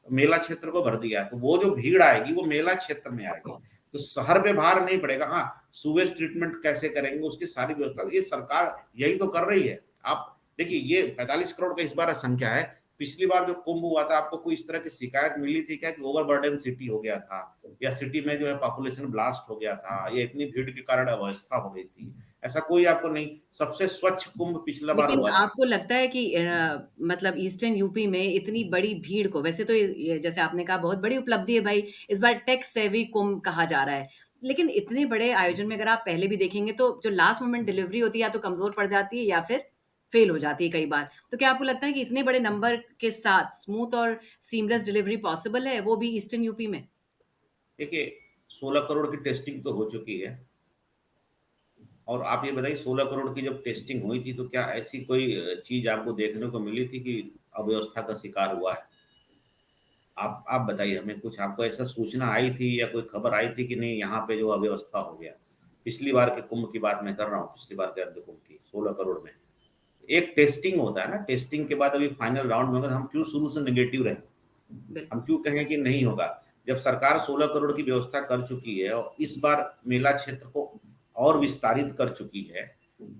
मेला क्षेत्र को भर दिया है, तो वो जो भीड़ आएगी वो मेला क्षेत्र में आएगी, तो शहर पे भार नहीं पड़ेगा। हाँ, सुवेज ट्रीटमेंट कैसे करेंगे उसकी सारी व्यवस्था ये सरकार यही तो कर रही है। आप देखिए, ये 45 करोड़ का इस बार संख्या है। पिछली बार जो कुंभ हुआ था, आपको कोई इस तरह की शिकायत मिली थी क्या कि ओवरबर्डन सिटी हो गया था, या सिटी में जो है पॉपुलेशन ब्लास्ट हो गया था, या इतनी भीड़ के कारण अव्यवस्था हो गई थी? ऐसा कोई आपको नहीं। सबसे स्वच्छ कुंभ पिछला बार लेकिन हुआ था। आपको लगता है कि मतलब ईस्टर्न यूपी में इतनी बड़ी भीड़ को वैसे तो ये जैसे आपने कहा बहुत बड़ी उपलब्धि है भाई, इस बार टेक सेवी कुंभ कहा जा रहा है। लेकिन इतने बड़े आयोजन में अगर आप पहले भी देखेंगे तो जो लास्ट मोमेंट डिलीवरी होती है या तो कमज़ोर पड़ जाती है या फिर फेल हो जाती है कई बार। तो क्या आपको लगता है कि इतने बड़े नंबर के साथ स्मूथ और सीमलेस डिलीवरी पॉसिबल है, वो भी ईस्टर्न यूपी में? देखिए, 16 करोड़ की टेस्टिंग तो हो चुकी है। और आप ये बताइए, 16 करोड़ की जब टेस्टिंग हुई थी तो क्या ऐसी कोई चीज आपको देखने को मिली थी कि अव्यवस्था का शिकार हुआ है? आप बताइए हमें, कुछ आपको ऐसा सूचना आई थी या कोई खबर आई थी कि नहीं यहाँ पे जो अव्यवस्था हो गया? पिछली बार के कुंभ की बात मैं कर रहा हूँ, पिछली बार के अर्ध कुंभ की 16 करोड़ में एक टेस्टिंग होता है ना, टेस्टिंग के बाद अभी फाइनल राउंड में होगा, तो हम क्यों शुरू से नेगेटिव रहे? हम बिल्कुल। क्यों कहें कि नहीं होगा? जब सरकार 16 करोड़ की व्यवस्था कर चुकी है और इस बार मेला क्षेत्र को और विस्तारित कर चुकी है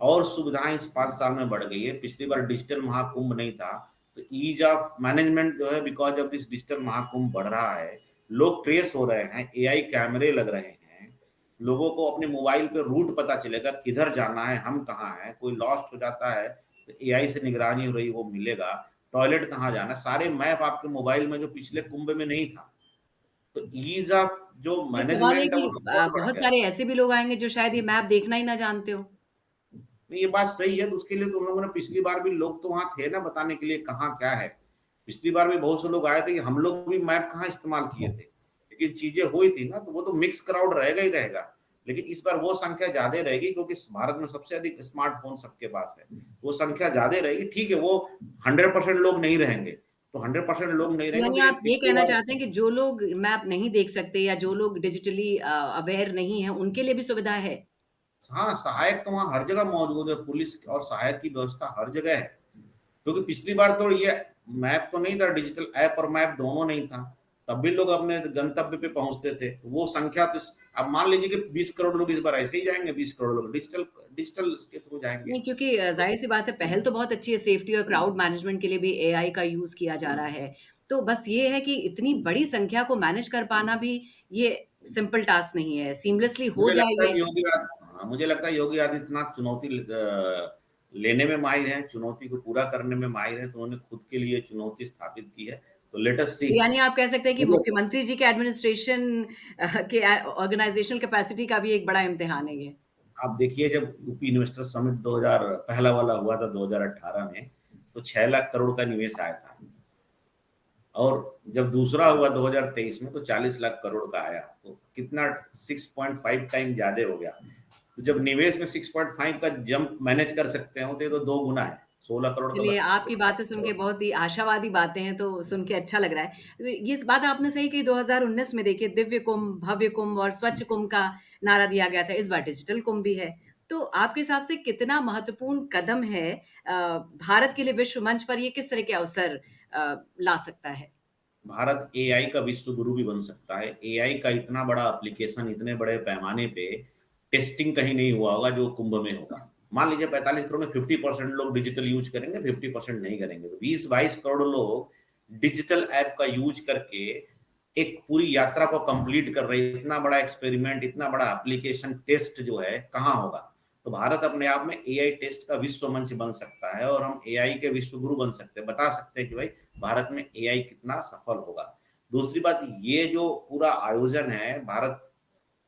और सुविधाएं इस 5 साल में बढ़ गई है। पिछली बार डिजिटल महाकुंभ नहीं था, तो ईज ऑफ मैनेजमेंट जो है, because of this digital Mahakumbh बढ़ रहा है। लोग ट्रेस हो रहे हैं, एआई कैमरे लग रहे हैं, लोगों को अपने मोबाइल पे रूट पता चलेगा, किधर जाना है, हम कहाँ हैं, कोई लॉस्ट हो जाता है तो एआई से निगरानी हो रही, वो मिलेगा। टॉयलेट कहाँ जाना, सारे मैप आपके मोबाइल में, जो पिछले कुंभ में नहीं था। तो ईज ऑफ जो ये सवाल है मैनेजमेंट है कि वो तो बहुत बढ़ बहुत गया। सारे ऐसे भी लोग आएँगे जो शायद ये मैप देखना ही ना जानते हो। नहीं, ये बात सही है, तो उसके लिए तो उन लोगों ने, पिछली बार भी लोग तो वहां थे ना बताने के लिए कहाँ क्या है। पिछली बार भी बहुत से लोग आए थे कि हम लोग भी मैप कहाँ इस्तेमाल किए थे, लेकिन चीजें हुई थी ना, तो वो तो मिक्स क्राउड रहेगा ही रहेगा। लेकिन इस बार वो संख्या ज्यादा रहेगी, क्योंकि भारत में सबसे अधिक स्मार्टफोन सबके पास है। वो संख्या ज्यादा रहेगी, ठीक है, वो 100% लोग नहीं रहेंगे। तो 100% लोग नहीं रहेंगे, यानी तो ये आप ये पिछली कहना बार। चाहते हैं कि जो लोग मैप नहीं देख सकते या जो लोग डिजिटली अवेयर नहीं हैं, उनके लिए भी सुविधा है? हाँ, सहायक तो वहाँ हर जगह मौजूद है, पुलिस और सहायक की व्यवस्था हर जगह है। क्योंकि पिछली बार तो ये मैप तो नहीं था, डिजिटल ऐप और मैप दोनों नहीं था, तब भी लोग अपने गंतव्य पे पहुंचते थे। तो वो संख्या तो अब मान लीजिए कि 20 करोड़ लोग इस बार ऐसे ही जाएंगे, 20 करोड़ लोग डिजिटल डिजिटल के थ्रू जाएंगे। नहीं, क्योंकि ज़ाहिर-सी बात है पहल तो बहुत अच्छी है, सेफ्टी और क्राउड मैनेजमेंट के लिए भी एआई का यूज़ किया जा रहा है। तो बस ये है कि इतनी बड़ी संख्या को मैनेज कर पाना भी ये सिंपल टास्क नहीं है, सीमलेसली हो मुझे जाए लगता है ये। कि मुझे लगता है योगी आदित्यनाथ चुनौती लेने में माहिर है, चुनौती को पूरा करने में माहिर है, तो उन्होंने खुद के लिए चुनौती स्थापित की है। तो लेट अस सी। यानी आप कह सकते हैं कि मुख्यमंत्री जी के एडमिनिस्ट्रेशन के ऑर्गेनाइज़ेशनल कैपेसिटी का भी एक बड़ा इम्तिहान है ये। आप देखिए, जब यूपी इन्वेस्टर समिट 2000 पहला वाला हुआ था 2018 में, तो 6 लाख करोड़ का निवेश आया था। और जब दूसरा हुआ 2023 में, तो 40 लाख करोड़ का आया, तो कितना 6.5 टाइम ज्यादा हो गया। तो जब निवेश में 6.5 का जंप मैनेज कर सकते हो, तो ये तो 2 गुना है। 16 करोड़ का चलिए, मतलब आपकी 16 बातें सुन करोड़। के बहुत ही आशावादी बातें हैं, तो सुन के अच्छा लग रहा है। ये इस बात आपने सही कही 2019 में देखिए दिव्य कुंभ, भव्य कुंभ और स्वच्छ कुंभ का नारा दिया गया था, इस बार डिजिटल कुंभ भी है। तो आपके हिसाब से कितना महत्वपूर्ण कदम है भारत के लिए विश्व मंच पर ये किस तरह के अवसर ला सकता है? भारत एआई का विश्व गुरु भी बन सकता है। एआई का इतना बड़ा एप्लीकेशन इतने बड़े पैमाने पे टेस्टिंग कहीं नहीं हुआ होगा जो कुंभ में होगा। मान लीजिए 45 करोड़ में 50% लोग डिजिटल यूज करेंगे, 50% नहीं करेंगे, तो 20-22 करोड़ लोग डिजिटल ऐप का यूज करके एक पूरी यात्रा को कंप्लीट कर रहे हैं। इतना बड़ा एक्सपेरिमेंट, इतना बड़ा एप्लीकेशन टेस्ट जो है कहाँ होगा? तो भारत अपने आप में एआई टेस्ट का विश्व मंच बन सकता है और हम एआई के विश्व गुरु बन सकते हैं, बता सकते हैं कि भाई भारत में एआई कितना सफल होगा। दूसरी बात, ये जो पूरा आयोजन है, भारत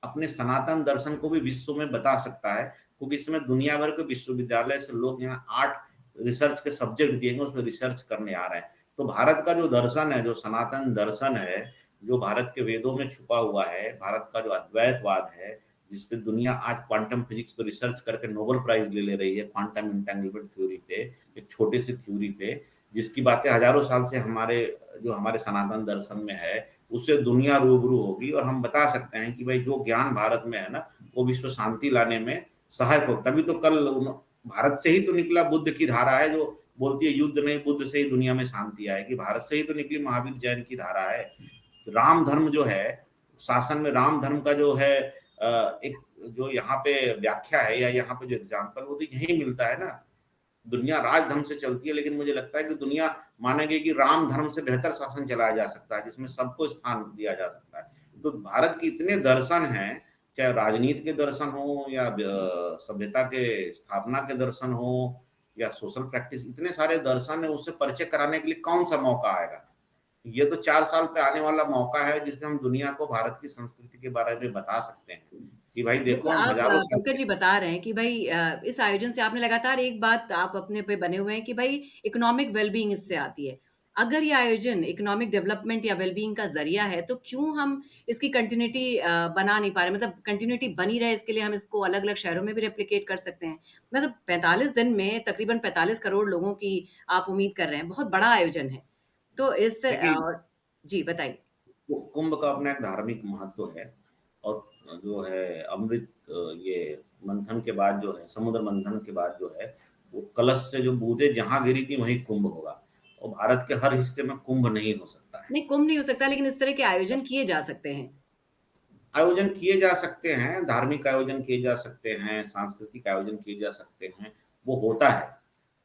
अपने सनातन दर्शन को भी विश्व में बता सकता है, क्योंकि इसमें दुनिया भर के विश्वविद्यालय से लोग यहाँ 8 रिसर्च के सब्जेक्ट दिए गए, उसमें रिसर्च करने आ रहे हैं। तो भारत का जो दर्शन है, जो सनातन दर्शन है, जो भारत के वेदों में छुपा हुआ है, भारत का जो अद्वैतवाद है, जिसपे दुनिया आज क्वांटम फिजिक्स पे रिसर्च करके नोबेल प्राइज ले रही है, क्वांटम इंटेंगलमेंट थ्योरी पे, एक छोटे से थ्योरी पे, जिसकी बातें हजारों साल से हमारे सनातन दर्शन में है, उससे दुनिया रूबरू होगी और हम बता सकते हैं कि भाई जो ज्ञान भारत में है ना, वो विश्व शांति लाने में सहायक हो। तभी तो कल भारत से ही तो निकला बुद्ध की धारा है, जो बोलती है युद्ध नहीं, बुद्ध से ही दुनिया में शांति आएगी। भारत से ही तो निकली महावीर जैन की धारा है। राम धर्म जो है, शासन में राम धर्म का जो है एक जो यहाँ पे व्याख्या है या यहाँ पे जो एग्जाम्पल, वो तो यही मिलता है ना। दुनिया राज धर्म से चलती है, लेकिन मुझे लगता है कि दुनिया मानेगी कि राम धर्म से बेहतर शासन चलाया जा सकता है, जिसमें सबको स्थान दिया जा सकता है। तो भारत के इतने दर्शन हैं, चाहे राजनीति के दर्शन हो या सभ्यता के स्थापना के दर्शन हो या सोशल प्रैक्टिस, इतने सारे दर्शन है, उससे परिचय कराने के लिए कौन सा मौका आएगा। ये तो 4 साल पे आने वाला मौका है, जिसमें हम दुनिया को भारत की संस्कृति के बारे में बता सकते हैं कि भाई जैसे देखो, हम आप हजारों साल पंकज जी बता रहे हैं कि भई इस आयोजन से आपने लगातार एक बात आप अपने पे बने हुए हैं कि भई इकोनॉमिक वेल-बीइंग इससे आती है। अगर ये आयोजन इकोनॉमिक डेवलपमेंट या वेल-बीइंग का ज़रिया है, तो क्यों हम इसकी कंटिन्यूटी बना नहीं पा रहे? मतलब कंटिन्यूटी बनी रहे इसके लिए हम इसको अलग-अलग शहरों में भी रेप्लिकेट कर सकते हैं। मतलब 45 दिन में तकरीबन 45 करोड़ लोगों की आप उम्मीद कर रहे हैं, बहुत बड़ा आयोजन है। तो इस देखिए, और जी, बताइए। कुंभ का अपना एक धार्मिक महत्व है और जो है अमृत ये मंथन के बाद जो है, समुद्र मंथन के बाद जो है, वो कलश से जो बूंदें जहाँ गिरी थी वहीं कुंभ होगा, और भारत के हर हिस्से में कुंभ नहीं हो सकता है। नहीं, कुंभ नहीं हो सकता लेकिन इस तरह के आयोजन किए जा सकते हैं। आयोजन किए जा सकते हैं, धार्मिक आयोजन किए जा सकते हैं, सांस्कृतिक आयोजन किए जा सकते हैं, वो होता है।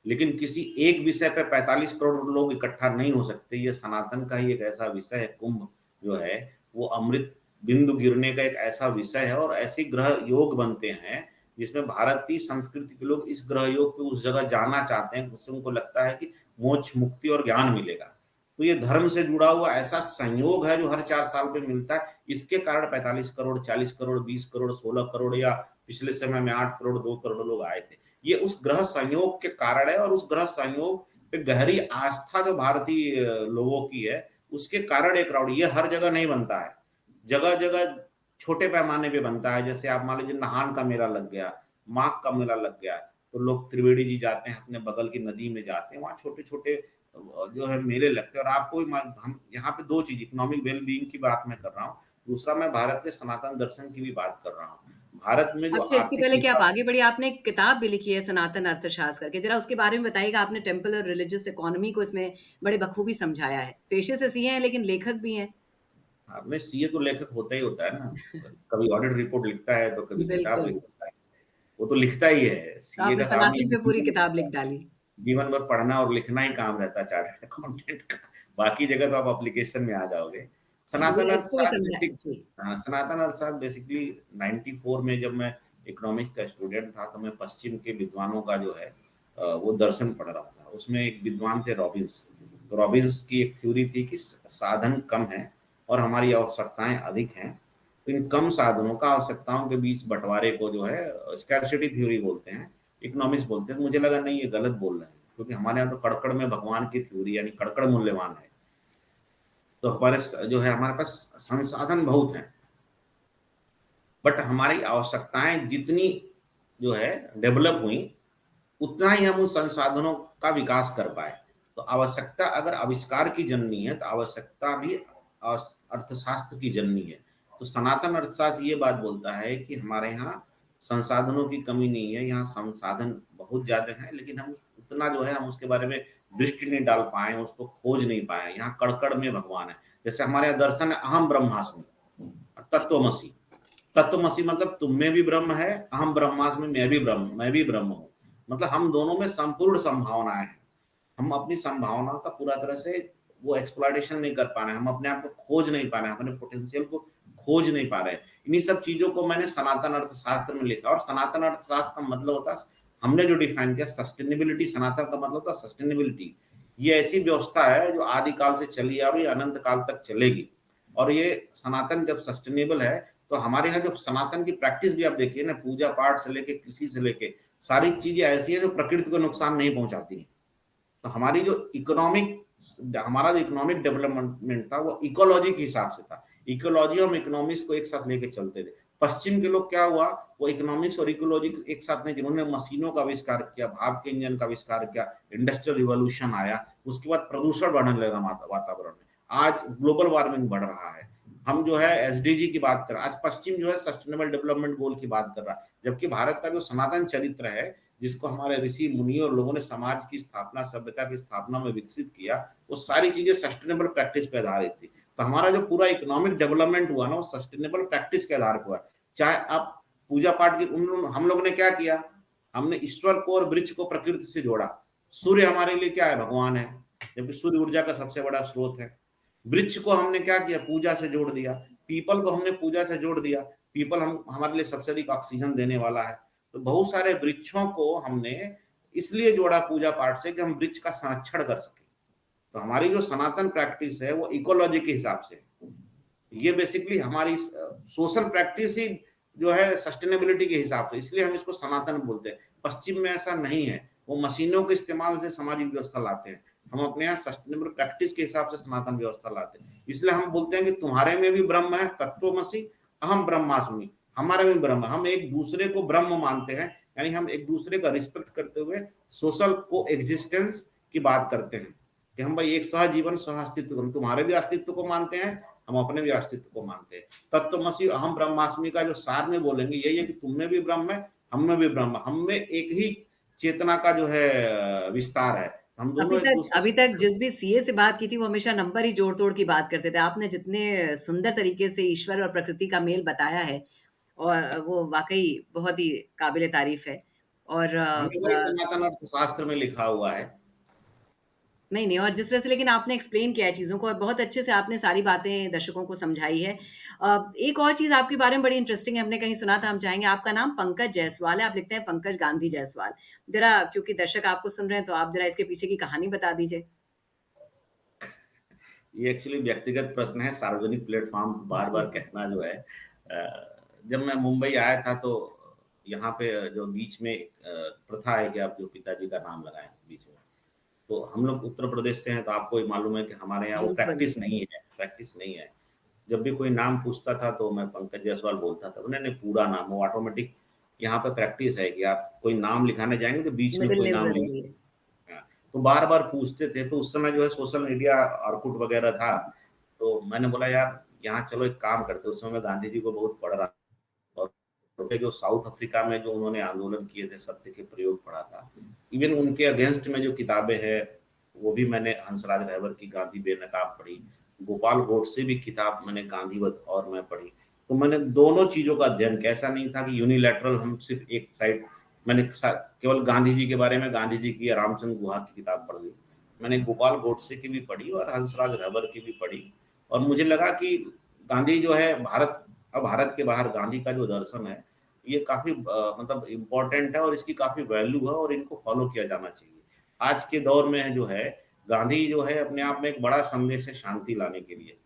लेकिन किसी एक विषय पे 45 करोड़ लोग इकट्ठा नहीं हो सकते। ये सनातन का ही एक ऐसा विषय है, कुंभ जो है, वो अमृत बिंदु गिरने का एक ऐसा विषय है और ऐसे ग्रह योग बनते हैं, जिसमें भारतीय संस्कृति के लोग इस ग्रह योग पे उस जगह जाना चाहते हैं, उससे उनको लगता है कि मोक्ष, मुक्ति और ज्ञान मिलेगा। तो ये धर्म से जुड़ा हुआ ऐसा संयोग है जो हर 4 साल पे मिलता है। इसके कारण 45 करोड़, 40 करोड़, 20 करोड़, 16 करोड़ या पिछले समय में 8 करोड़, 2 करोड़ लोग आए थे। ये उस ग्रह संयोग के कारण है और उस ग्रह संयोग पे गहरी आस्था जो भारतीय लोगों की है, उसके कारण एक क्राउड, ये हर जगह नहीं बनता है। जगह जगह छोटे पैमाने पे बनता है। जैसे आप मान लीजिए नाहन का मेला लग गया, माघ का मेला लग गया, तो लोग त्रिवेणी जी जाते हैं, अपने बगल की नदी में जाते हैं, वहाँ छोटे छोटे जो है मेले लगते हैं। और आपको हम यहाँ पे दो चीज, इकोनॉमिक वेल बीइंग की बात मैं कर रहा हूँ, दूसरा मैं भारत के सनातन दर्शन की भी बात कर रहा हूँ। भारत में जो अच्छा, इसके आर्थिक पहले कि आप विकास, आगे बढ़िए, आपने एक किताब भी लिखी है सनातन अर्थशास्त्र करके, ज़रा उसके बारे में बताइएगा। आपने टेंपल और रिलिजियस इकोनॉमी को इसमें बड़े बखूबी समझाया है। पेशे से सीए हैं लेकिन लेखक भी हैं। में सीए तो लेखक होता ही होता है ना, कभी ऑडिट रिपोर्ट लिखता है तो कभी किताब बिल्कुल, लिखता है, वो तो लिखता ही है। तो सीए आपने का काम ही सनातन पे पूरी किताब लिख डाली। जीवन भर पढ़ना और लिखना ही काम रहता है चार्टर्ड अकाउंटेंट का। बाकी जगह तो आप एप्लीकेशन में आ जाओगे। सनातन मुझे इसको भी अर्थशास्त्र समझा बेसिक जी, हाँ, सनातन अर्थशास्त्र बेसिकली 94 में जब मैं इकोनॉमिक्स का स्टूडेंट था, तो मैं पश्चिम के विद्वानों का जो है वो दर्शन पढ़ रहा था। उसमें एक विद्वान थे रॉबिन्स। तो रॉबिन्स की एक थ्योरी थी कि साधन कम है और हमारी आवश्यकताएं अधिक हैं, तो इन कम साधनों का आवश्यकताओं के बीच बंटवारे को जो है स्कैरसिटी थ्योरी बोलते हैं, इकोनॉमिक्स बोलते हैं। मुझे लगा नहीं, ये गलत बोल रहे हैं, क्योंकि हमारे यहाँ तो कड़कड़ में भगवान की थ्योरी, यानी कड़कड़ मूल्यवान है। तो जो है हमारे पास संसाधन बहुत हैं, बट हमारी आवश्यकताएं जितनी जो है डेवलप हुई, उतना ही हम उन संसाधनों का विकास कर पाए। तो आवश्यकता अगर आविष्कार की जननी है, तो आवश्यकता भी अर्थशास्त्र की जननी है। तो सनातन अर्थशास्त्र ये बात बोलता है कि हमारे यहाँ संसाधनों की कमी नहीं है, यहाँ संसाधन बहुत ज्यादा है, लेकिन हम उतना जो है हम उसके बारे में दृष्टि नहीं डाल पाए, उसको खोज नहीं पाए। यहाँ कड़कड़ में भगवान है। जैसे हमारे यहाँ दर्शन है अहम ब्रह्मास्मि और तत्वमसी। तत्वमसी मतलब तुम में भी ब्रह्म है, अहम ब्रह्मास्मि, मैं भी ब्रह्म हूँ। मतलब हम दोनों में संपूर्ण संभावनाएं हैं। हम अपनी संभावनाओं का पूरा तरह से वो एक्सप्लॉयटेशन नहीं कर पा रहे हैं, हम अपने आप को खोज नहीं पा रहे हैं, अपने पोटेंशियल को खोज नहीं पा रहे हैं। इन्हीं सब चीज़ों को मैंने सनातन अर्थशास्त्र में लिखा, और सनातन अर्थशास्त्र का मतलब होता है, हमने जो डिफाइन किया सस्टेनेबिलिटी, सनातन का मतलब होता है सस्टेनेबिलिटी। ये ऐसी व्यवस्था है जो आदिकाल से चली आ रही है, अनंत काल तक चलेगी। और ये सनातन जब सस्टेनेबल है, तो हमारे यहाँ जो सनातन की प्रैक्टिस भी आप देखिए ना, पूजा पाठ से लेके, कृषि से लेके, सारी चीजें ऐसी है जो प्रकृति को नुकसान नहीं पहुंचाती है। तो हमारी जो इकोनॉमिक हमारा जो इकोनॉमिक डेवलपमेंट था वो इकोलॉजी के हिसाब से था। इकोलॉजी और इकोनॉमिक्स को एक साथ लेके चलते थे। पश्चिम के लोग क्या हुआ, वो इकोनॉमिक्स और इकोलॉजी एक साथ नहीं, जिन्होंने मशीनों का आविष्कार किया, भाप के इंजन का आविष्कार किया, इंडस्ट्रियल रिवॉल्यूशन आया, उसके बाद प्रदूषण बढ़ने लगा वातावरण में, आज ग्लोबल वार्मिंग बढ़ रहा है। हम जो है एसडीजी की बात कर रहे हैं, आज पश्चिम जो है सस्टेनेबल डेवलपमेंट गोल की बात कर रहा है, जबकि भारत का जो सनातन चरित्र है, जिसको हमारे ऋषि मुनि और लोगों ने समाज की स्थापना, सभ्यता की स्थापना में विकसित किया, वो सारी चीजें सस्टेनेबल प्रैक्टिस पे आधारित थी। तो हमारा जो पूरा इकोनॉमिक डेवलपमेंट हुआ ना, वो सस्टेनेबल प्रैक्टिस के आधार पर हुआ। चाहे आप पूजा पाठ की, हम लोग ने क्या किया, हमने ईश्वर को और वृक्ष को प्रकृति से जोड़ा। सूर्य हमारे लिए क्या है, भगवान है, जबकि सूर्य ऊर्जा का सबसे बड़ा स्रोत है। वृक्ष को हमने क्या किया, पूजा से जोड़ दिया। पीपल को हमने पूजा से जोड़ दिया। पीपल हमारे लिए सबसे अधिक ऑक्सीजन देने वाला है। तो बहुत सारे वृक्षों को हमने इसलिए जोड़ा पूजा पाठ से कि हम वृक्ष का संरक्षण कर सके। तो हमारी जो सनातन प्रैक्टिस है वो इकोलॉजी के हिसाब से, ये बेसिकली हमारी सोशल प्रैक्टिस ही जो है सस्टेनेबिलिटी के हिसाब से, इसलिए हम इसको सनातन बोलते हैं। पश्चिम में ऐसा नहीं है, वो मशीनों के इस्तेमाल से सामाजिक व्यवस्था लाते हैं। हम अपने यहाँ सस्टेनेबल प्रैक्टिस के हिसाब से सनातन व्यवस्था लाते हैं। इसलिए हम बोलते हैं कि तुम्हारे में भी ब्रह्म है, तत्वमसि अहम ब्रह्मास्मि, हमारे में ब्रह्म। हम एक दूसरे को ब्रह्म मानते हैं, यानी हम एक दूसरे का रिस्पेक्ट करते हुए सोशल को एग्जिस्टेंस की बात करते हैं कि हम भाई एक सहजीवन सह अस्तित्व, हम तुम्हारे भी अस्तित्व को मानते हैं, हम अपने भी अस्तित्व को मानते हैं। तत्वमसि अहम ब्रह्मास्मि का जो सार में बोलेंगे यही है कि तुम में भी ब्रह्म है, हम में भी ब्रह्म, हम में एक ही चेतना का जो है विस्तार है। हम दोनों एक दूसरे अभी तक से। जिस भी सीए से बात की थी, वो हमेशा नंबर ही जोड़-तोड़ की बात करते थे। आपने जितने सुंदर तरीके से ईश्वर और प्रकृति का मेल बताया है, और वो वाक़ई बहुत ही काबिल-ए-तारीफ़ है। और हमने वही सनातन अर्थशास्त्र में लिखा हुआ है। नहीं, नहीं, और जिस तरह से लेकिन आपने एक्सप्लेन किया है चीज़ों को, और बहुत अच्छे से आपने सारी बातें दर्शकों को समझाई है। एक और चीज़ आपके बारे में बड़ी इंटरेस्टिंग है, हमने कहीं सुना था, हम चाहेंगे, आपका नाम पंकज जायसवाल है, आप लिखते हैं पंकज गांधी जायसवाल। ज़रा, क्योंकि दर्शक आपको सुन रहे हैं, तो आप ज़रा इसके पीछे की कहानी बता दीजिए। ये एक्चुअली व्यक्तिगत प्रश्न है, सार्वजनिक प्लेटफॉर्म बार-बार कहना जो है। जब मैं मुंबई आया था तो यहाँ पे जो बीच में एक प्रथा है कि आप जो पिताजी का नाम लगाएँ बीच में। तो हम लोग उत्तर प्रदेश से हैं, तो आपको ही मालूम है कि हमारे यहाँ वो बिल्कुल। प्रैक्टिस नहीं है। जब भी कोई नाम पूछता था तो मैं पंकज जायसवाल बोलता था। नहीं, नहीं, पूरा नाम, वो ऑटोमेटिक यहाँ पे प्रैक्टिस है कि आप कोई नाम लिखाने जाएँगे तो बीच में मिडल कोई नेम नाम लिख। ज़रूरी है। हाँ, तो बार-बार पूछते थे, तो उस समय जो है सोशल मीडिया ऑरकुट वगैरह था, तो मैंने बोला यार यहाँ चलो एक काम करते हैं। उस समय मैं गांधी जी को बहुत पढ़ रहा था, और उनके जो साउथ अफ्रीका में जो उन्होंने आंदोलन किए थे, सत्य के प्रयोग पढ़ा था। इवन उनके अगेंस्ट में जो किताबें हैं, वो भी मैंने हंसराज रहबर की गांधी बेनकाब पढ़ी। गोपाल गोडसे भी किताब मैंने गांधीवत और मैं पढ़ी। तो मैंने दोनों चीज़ों का अध्ययन किया, ऐसा नहीं था कि यूनिलैटरल हम सिर्फ एक साइड। मैंने केवल गांधी जी के बारे में गांधी जी की या रामचंद्र गुहा की किताब पढ़ ली। मैंने गोपाल गोडसे की भी पढ़ी और हंसराज रहबर की भी पढ़ी। और मुझे लगा कि गांधी जो है भारत, अब भारत के बाहर गांधी का जो दर्शन है, ये काफ़ी मतलब इम्पोर्टेंट है और इसकी काफ़ी वैल्यू है और इनको फॉलो किया जाना चाहिए। आज के दौर में जो है, गांधी जो है अपने आप में एक बड़ा संदेश है शांति लाने के लिए।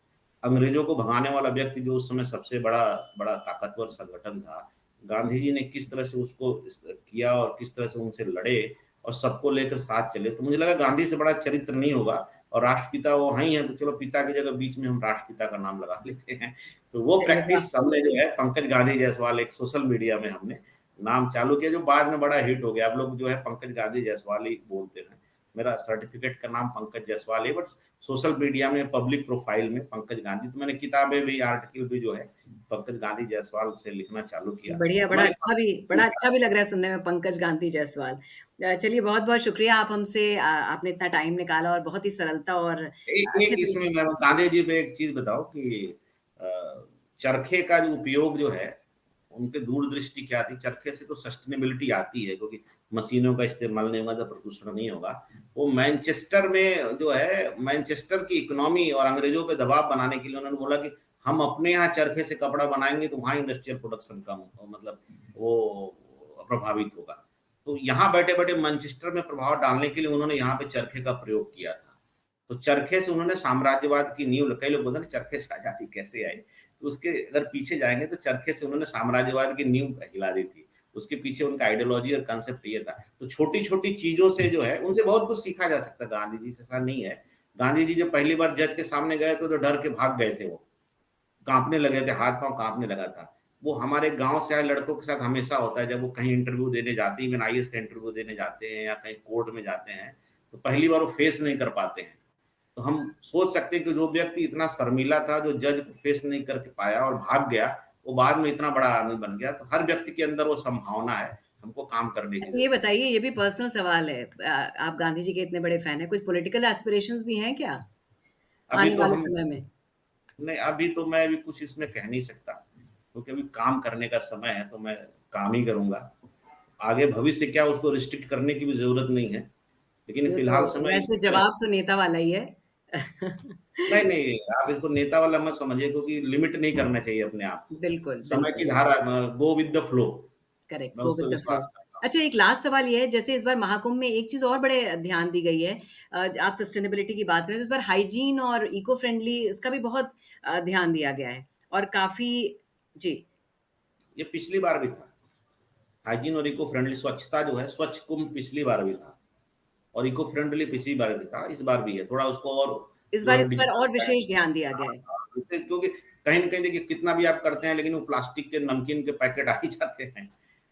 अंग्रेजों को भगाने वाला व्यक्ति जो उस समय सबसे बड़ा बड़ा ताकतवर संगठन था, गांधी जी ने किस तरह से उसको किया और किस तरह से उनसे लड़े और सबको लेकर साथ चले। तो मुझे लगा गांधी से बड़ा चरित्र नहीं होगा, और राष्ट्रपिता वो वही है, तो चलो पिता की जगह बीच में हम राष्ट्रपिता का नाम लगा लेते हैं। तो वो चलिए, वाह! प्रैक्टिस हमने जो है पंकज गांधी जायसवाल एक सोशल मीडिया में हमने नाम चालू किया, जो बाद में बड़ा हिट हो गया। अब लोग जो है पंकज गांधी जायसवाल ही बोलते हैं। मेरा सर्टिफिकेट का नाम पंकज जायसवाल है, बट सोशल मीडिया में पब्लिक प्रोफाइल में पंकज गांधी। तो मैंने किताबें भी, आर्टिकल भी जो है पंकज गांधी जायसवाल से लिखना चालू किया। बढ़िया, तो मैंने बड़ा अच्छा भी लग रहा है सुनने में, पंकज गांधी जायसवाल। चलिए, बहुत-बहुत शुक्रिया, आप हमसे आपने इतना टाइम निकाला और बहुत ही सरलता और एक अच्छे एक इसमें तरीके से। मैं गांधी जी पे एक चीज बताओ कि अ, चरखे का जो उपयोग जो है, उनके दूरदृष्टि क्या थी। चरखे से तो सस्टेनेबिलिटी आती है, क्योंकि मशीनों का इस्तेमाल नहीं होगा तो प्रदूषण नहीं होगा। वो मैनचेस्टर में जो है, मैनचेस्टर की इकोनॉमी और अंग्रेजों पे दबाव बनाने के लिए उन्होंने बोला कि हम अपने यहाँ चरखे से कपड़ा बनाएँगे तो वहाँ इंडस्ट्रियल प्रोडक्शन कम मतलब वो प्रभावित होगा। तो यहाँ बैठे-बैठे मैनचेस्टर में प्रभाव डालने के लिए उन्होंने यहाँ पे चरखे का प्रयोग किया था। तो चरखे से उन्होंने साम्राज्यवाद की नींव कई लोग बोलते हैं ना चरखे से आज़ादी कैसे आई? तो उसके अगर पीछे जाएँगे तो चरखे से उन्होंने साम्राज्यवाद की नींव हिला दी थी। उसके पीछे उनका आइडियोलॉजी और कांसेप्ट ये था। तो छोटी-छोटी चीज़ों से जो है उनसे बहुत कुछ सीखा जा सकता है गांधी जी से, ऐसा नहीं है। गांधी जी जब पहली बार जज के सामने गए थे तो डर के भाग गए थे वो। काँपने लगे थे, हाथ-पाँव काँपने लगा था। वो हमारे गाँव से आए लड़कों के साथ हमेशा होता है जब वो कहीं इंटरव्यू देने जाते हैं, इवन आईएएस का इंटरव्यू देने जाते हैं या कहीं कोर्ट में जाते हैं, तो पहली बार वो फेस नहीं कर पाते हैं। तो हम सोच सकते हैं कि जो व्यक्ति इतना शर्मीला था, जो जज को फेस नहीं कर पाया और भाग गया, वो बाद में इतना बड़ा आदमी बन गया। तो हर व्यक्ति के अंदर वो संभावना है, हमको काम करने की ये ज़रूरत है। बताइए, ये भी पर्सनल सवाल है। आप गांधी जी के इतने बड़े फैन हैं, कुछ पॉलिटिकल एस्पिरेशंस भी हैं क्या अभी आने तो वाले हम समय में? नहीं, अभी तो मैं अभी कुछ इसमें कह नहीं सकता, क्योंकि अभी काम करने का समय है, तो मैं काम ही करूँगा। आगे भविष्य क्या उसको रिस्ट्रिक्ट करने की भी ज़रूरत नहीं है, लेकिन ये तो फिलहाल समय वैसे इसी पे है। जवाब तो नेता वाला ही है। नहीं, नहीं, आप इसको नेता वाला मत समझिए क्योंकि लिमिट नहीं करना चाहिए अपने आप को। बिल्कुल, समय की बिल्कुल। धारा go with the flow, correct, मैं गो उस पे विद द फ्लो। विश्वास करता हूँ। अच्छा, एक लास्ट सवाल ये है, जैसे इस बार महाकुंभ में एक चीज़ और बड़े ध्यान दी गई है। आप सस्टेनेबिलिटी की बात करें तो इस बार हाइजीन और इको फ्रेंडली इसका भी बहुत ध्यान दिया गया है और काफ़ी जी, ये पिछली बार भी था। हाइजीन और इको फ्रेंडली स्वच्छता जो है, स्वच्छ कुंभ पिछली बार भी था और इको फ्रेंडली पिछली बार भी था, इस बार भी है। थोड़ा उसको और इस जो बार है इस पर डिजिटल और विशेष ध्यान दिया गया है। इससे क्योंकि कहीं न कहीं देखिए कितना भी आप करते हैं लेकिन वो प्लास्टिक के नमकीन के पैकेट आ ही जाते हैं।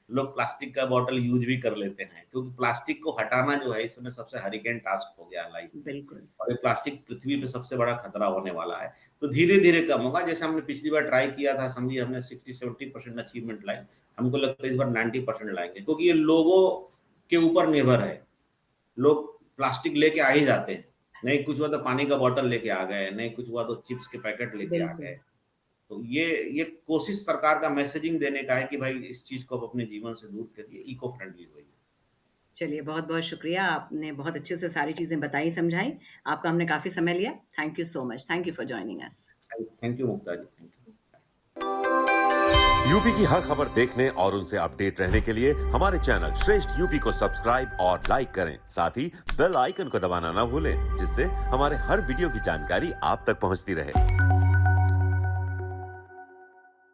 लोग प्लास्टिक का बॉटल यूज़ भी कर लेते हैं क्योंकि प्लास्टिक को हटाना जो है इस समय सबसे हरीकेन टास्क हो गया है लाइफ में बिल्कुल, और ये प्लास्टिक पृथ्वी पे सबसे बड़ा खतरा होने वाला है। तो धीरे-धीरे कम होगा जैसे हमने पिछली बार ट्राई किया था समझिए हमने 60-70% अचीवमेंट लाए। हमको लगता है इस बार 90% लाएँगे क्योंकि ये लोगों के ऊपर निर्भर है। लोग प्लास्टिक लेके आ ही जाते हैं। नहीं कुछ हुआ तो पानी का बॉटल लेके आ गए, नहीं कुछ हुआ तो चिप्स के पैकेट लेके आ बिल्कुल। गए। तो ये कोशिश सरकार का मैसेजिंग देने का है कि भाई इस चीज़ को आप अपने जीवन से दूर करिए, इको फ्रेंडली होइए। चलिए, बहुत-बहुत शुक्रिया। आपने बहुत अच्छे से सारी चीज़ें बताई, समझाई। आपका हमने काफ़ी समय लिया। Thank you so much. Thank you for joining us. Thank you Mukta ji, thank you. UP की हर खबर देखने और उनसे अपडेट रहने के लिए हमारे चैनल श्रेष्ठ यूपी को सब्सक्राइब और लाइक करें। साथ ही बेल आइकन को दबाना ना भूलें, जिससे हमारे हर वीडियो की जानकारी आप तक पहुंचती रहे।